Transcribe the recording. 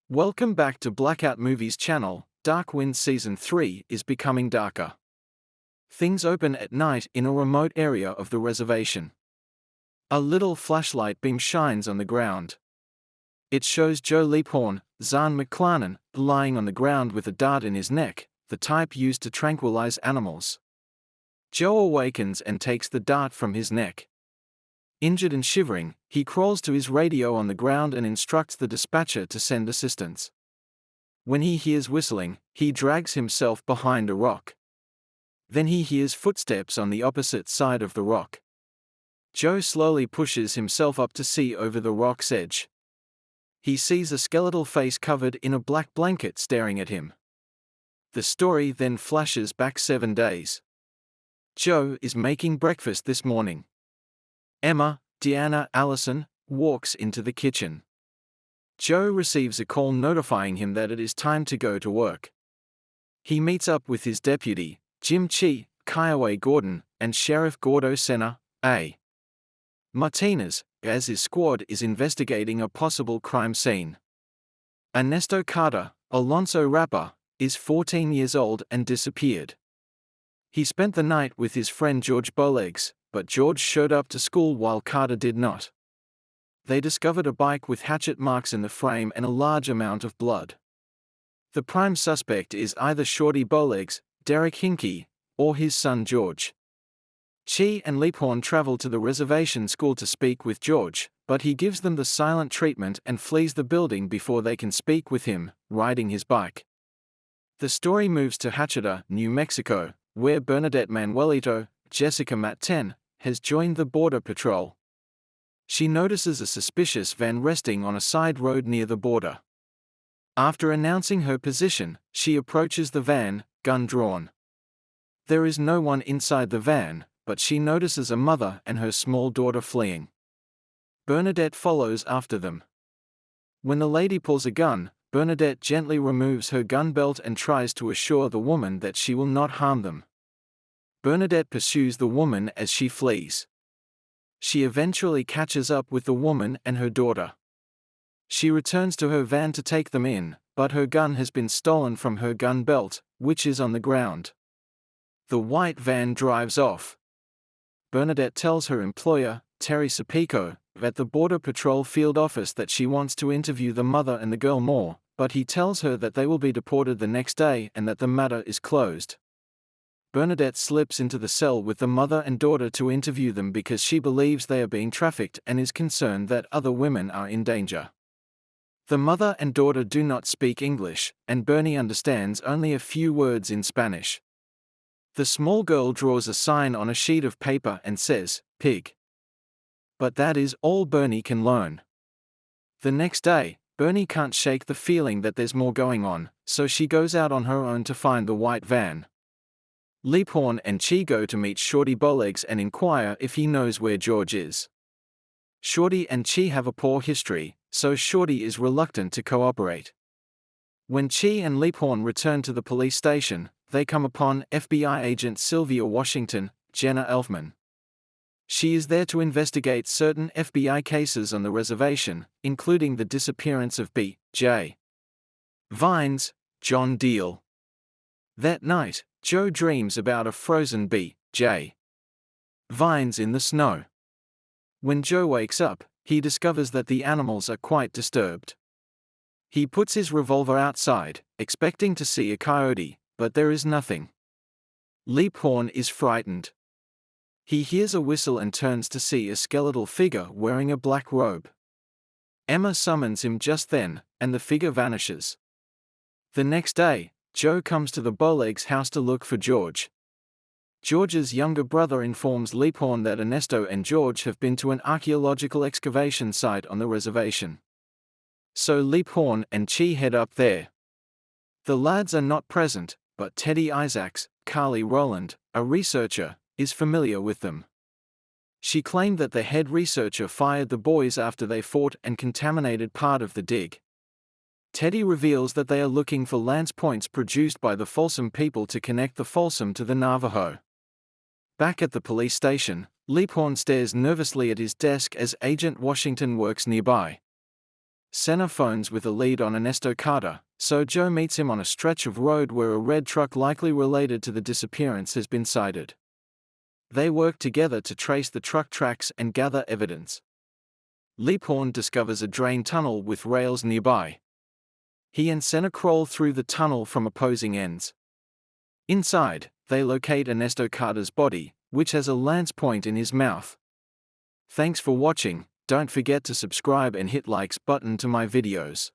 Welcome back to Blackout Movies channel. Dark Wind Season 3 is becoming darker. Things open at night in a remote area of the reservation. A little flashlight beam shines on the ground. It shows Joe Leaphorn, Zahn McClarnon, lying on the ground with a dart in his neck, the type used to tranquilize animals. Joe awakens and takes the dart from his neck. Injured and shivering, he crawls to his radio on the ground and instructs the dispatcher to send assistance. When he hears whistling, he drags himself behind a rock. Then he hears footsteps on the opposite side of the rock. Joe slowly pushes himself up to see over the rock's edge. He sees a skeletal face covered in a black blanket staring at him. The story then flashes back 7 days. Joe is making breakfast this morning. Emma, Deanna, Allison, walks into the kitchen. Joe receives a call notifying him that it is time to go to work. He meets up with his deputy, Jim Chi, Kiowa Gordon, and Sheriff Gordo Senna, A. Martinez, as his squad is investigating a possible crime scene. Ernesto Carter, Alonso Rapper, is 14 years old and disappeared. He spent the night with his friend George Bowlegs, but George showed up to school while Carter did not. They discovered a bike with hatchet marks in the frame and a large amount of blood. The prime suspect is either Shorty Bowlegs, Derek Hinkey, or his son George. Chi and Leaphorn travel to the reservation school to speak with George, but he gives them the silent treatment and flees the building before they can speak with him, riding his bike. The story moves to Hatcheta, New Mexico, where Bernadette Manuelito, Jessica Matten, has joined the Border Patrol. She notices a suspicious van resting on a side road near the border. After announcing her position, she approaches the van, gun drawn. There is no one inside the van, but she notices a mother and her small daughter fleeing. Bernadette follows after them. When the lady pulls a gun, Bernadette gently removes her gun belt and tries to assure the woman that she will not harm them. Bernadette pursues the woman as she flees. She eventually catches up with the woman and her daughter. She returns to her van to take them in, but her gun has been stolen from her gun belt, which is on the ground. The white van drives off. Bernadette tells her employer, Terry Sapico, at the Border Patrol field office that she wants to interview the mother and the girl more, but he tells her that they will be deported the next day and that the matter is closed. Bernadette slips into the cell with the mother and daughter to interview them because she believes they are being trafficked and is concerned that other women are in danger. The mother and daughter do not speak English, and Bernie understands only a few words in Spanish. The small girl draws a sign on a sheet of paper and says, "Pig." But that is all Bernie can learn. The next day, Bernie can't shake the feeling that there's more going on, so she goes out on her own to find the white van. Leaphorn and Chi go to meet Shorty Bowlegs and inquire if he knows where George is. Shorty and Chi have a poor history, so Shorty is reluctant to cooperate. When Chi and Leaphorn return to the police station, they come upon FBI agent Sylvia Washington, Jenna Elfman. She is there to investigate certain FBI cases on the reservation, including the disappearance of B.J. Vines, John Deal. That night, Joe dreams about a frozen B.J. Vines in the snow. When Joe wakes up, he discovers that the animals are quite disturbed. He puts his revolver outside, expecting to see a coyote, but there is nothing. Leaphorn is frightened. He hears a whistle and turns to see a skeletal figure wearing a black robe. Emma summons him just then, and the figure vanishes. The next day, Joe comes to the Bowlegs' house to look for George. George's younger brother informs Leaphorn that Ernesto and George have been to an archaeological excavation site on the reservation. So Leaphorn and Chi head up there. The lads are not present, but Teddy Isaacs, Carly Rowland, a researcher, is familiar with them. She claimed that the head researcher fired the boys after they fought and contaminated part of the dig. Teddy reveals that they are looking for lance points produced by the Folsom people to connect the Folsom to the Navajo. Back at the police station, Leaphorn stares nervously at his desk as Agent Washington works nearby. Senna phones with a lead on Ernesto Carter, so Joe meets him on a stretch of road where a red truck likely related to the disappearance has been sighted. They work together to trace the truck tracks and gather evidence. Leaphorn discovers a drain tunnel with rails nearby. He and Senna crawl through the tunnel from opposing ends. Inside, they locate Ernesto Carter's body, which has a lance point in his mouth. Thanks for watching. Don't forget to subscribe and hit likes button to my videos.